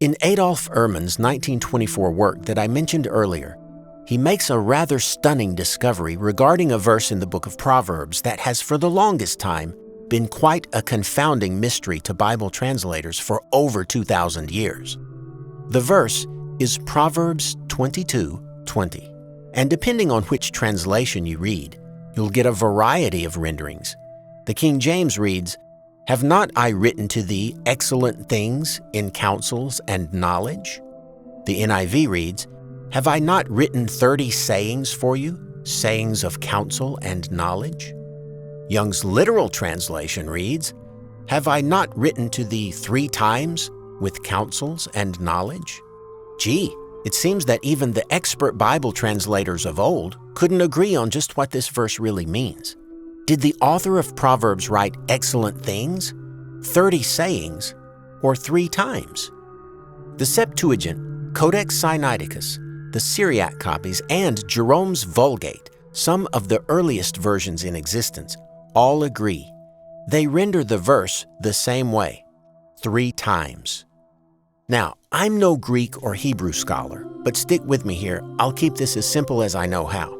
In Adolf Ehrman's 1924 work that I mentioned earlier, he makes a rather stunning discovery regarding a verse in the book of Proverbs that has for the longest time been quite a confounding mystery to Bible translators for over 2,000 years. The verse is Proverbs 22:20, and depending on which translation you read, you'll get a variety of renderings. The King James reads, "Have not I written to thee excellent things in counsels and knowledge?" The NIV reads, "Have I not written 30 sayings for you, sayings of counsel and knowledge?" Young's literal translation reads, "Have I not written to thee 3 times with counsels and knowledge?" Gee, it seems that even the expert Bible translators of old couldn't agree on just what this verse really means. Did the author of Proverbs write excellent things, 30 sayings, or 3 times? The Septuagint, Codex Sinaiticus, the Syriac copies, and Jerome's Vulgate, some of the earliest versions in existence, all agree. They render the verse the same way, 3 times. Now, I'm no Greek or Hebrew scholar, but stick with me here. I'll keep this as simple as I know how.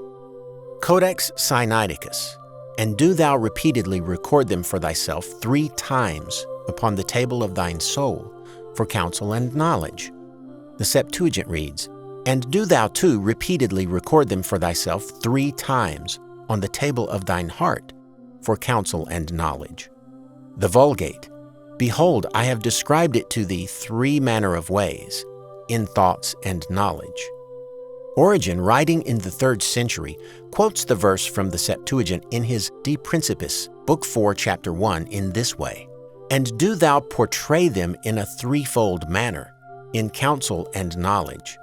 Codex Sinaiticus, "And do thou repeatedly record them for thyself 3 times upon the table of thine soul for counsel and knowledge." The Septuagint reads, "And do thou too repeatedly record them for thyself 3 times on the table of thine heart for counsel and knowledge." The Vulgate, "Behold, I have described it to thee 3 manner of ways, in thoughts and knowledge." Origen, writing in the 3rd century, quotes the verse from the Septuagint in his De Principis, Book 4, Chapter 1, in this way, "And do thou portray them in a 3-fold manner, in counsel and knowledge."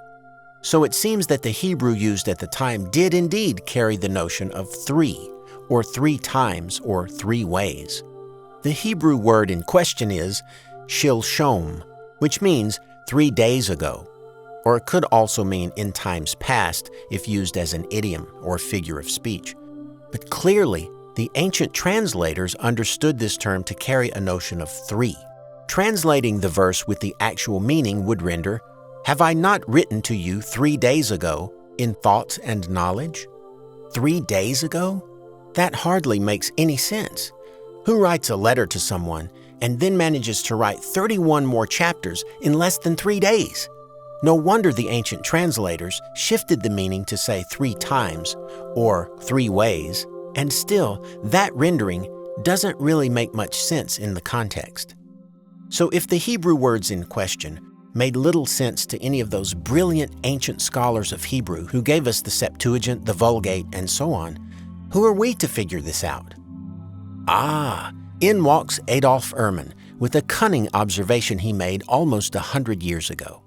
So it seems that the Hebrew used at the time did indeed carry the notion of 3, or 3 times, or 3 ways. The Hebrew word in question is shilshom, which means 3 days ago, or it could also mean in times past if used as an idiom or figure of speech. But clearly, the ancient translators understood this term to carry a notion of 3. Translating the verse with the actual meaning would render, "Have I not written to you 3 days ago in thoughts and knowledge?" 3 days ago? That hardly makes any sense. Who writes a letter to someone and then manages to write 31 more chapters in less than 3 days? No wonder the ancient translators shifted the meaning to say 3 times or 3 ways, and still, that rendering doesn't really make much sense in the context. So if the Hebrew words in question made little sense to any of those brilliant ancient scholars of Hebrew who gave us the Septuagint, the Vulgate, and so on, who are we to figure this out? In walks Adolf Ehrman with a cunning observation he made almost 100 years ago.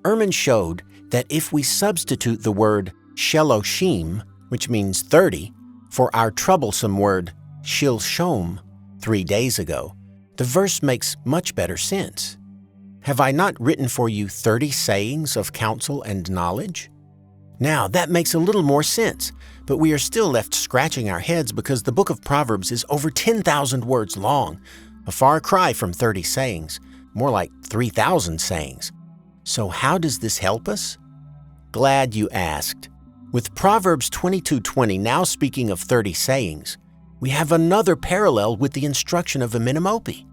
Ehrman showed that if we substitute the word sheloshim, which means 30, for our troublesome word shilshom, 3 days ago, the verse makes much better sense. "Have I not written for you 30 sayings of counsel and knowledge?" Now, that makes a little more sense, but we are still left scratching our heads because the book of Proverbs is over 10,000 words long, a far cry from 30 sayings, more like 3,000 sayings. So how does this help us? Glad you asked. With Proverbs 22:20 now speaking of 30 sayings, we have another parallel with the Instruction of Amenemope.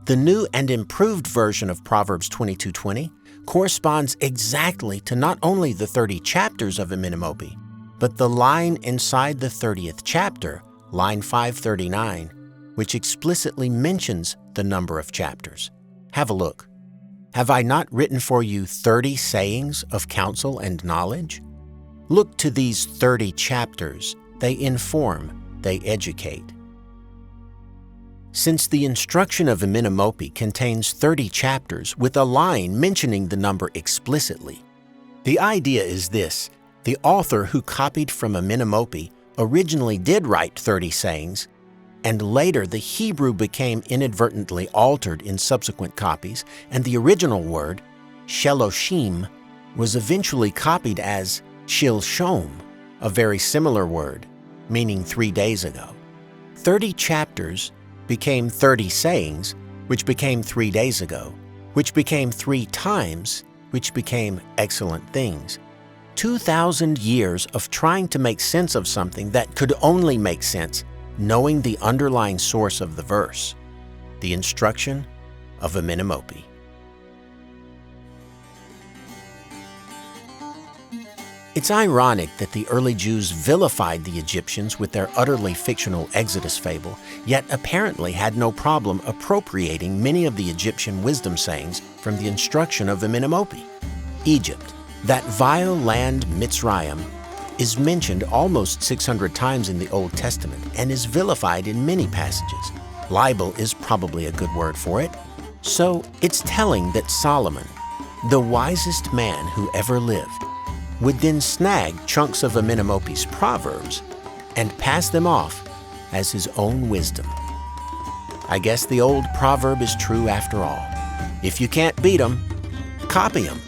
The new and improved version of Proverbs 22:20 corresponds exactly to not only the 30 chapters of Amenemope, but the line inside the 30th chapter, line 539, which explicitly mentions the number of chapters. Have a look. "Have I not written for you 30 sayings of counsel and knowledge?" Look to these 30 chapters. They inform, they educate. Since the Instruction of Amenemope contains 30 chapters with a line mentioning the number explicitly, the idea is this: the author who copied from Amenemope originally did write 30 sayings, and later the Hebrew became inadvertently altered in subsequent copies, and the original word, sheloshim, was eventually copied as shilshom, a very similar word, meaning 3 days ago. 30 chapters became 30 sayings, which became 3 days ago, which became 3 times, which became excellent things. 2,000 years of trying to make sense of something that could only make sense knowing the underlying source of the verse, the Instruction of Amenemope. It's ironic that the early Jews vilified the Egyptians with their utterly fictional Exodus fable, yet apparently had no problem appropriating many of the Egyptian wisdom sayings from the Instruction of Amenemope. Egypt, that vile land Mitzrayim, is mentioned almost 600 times in the Old Testament and is vilified in many passages. Libel is probably a good word for it. So it's telling that Solomon, the wisest man who ever lived, would then snag chunks of Amenemope's proverbs and pass them off as his own wisdom. I guess the old proverb is true after all. If you can't beat 'em, copy 'em.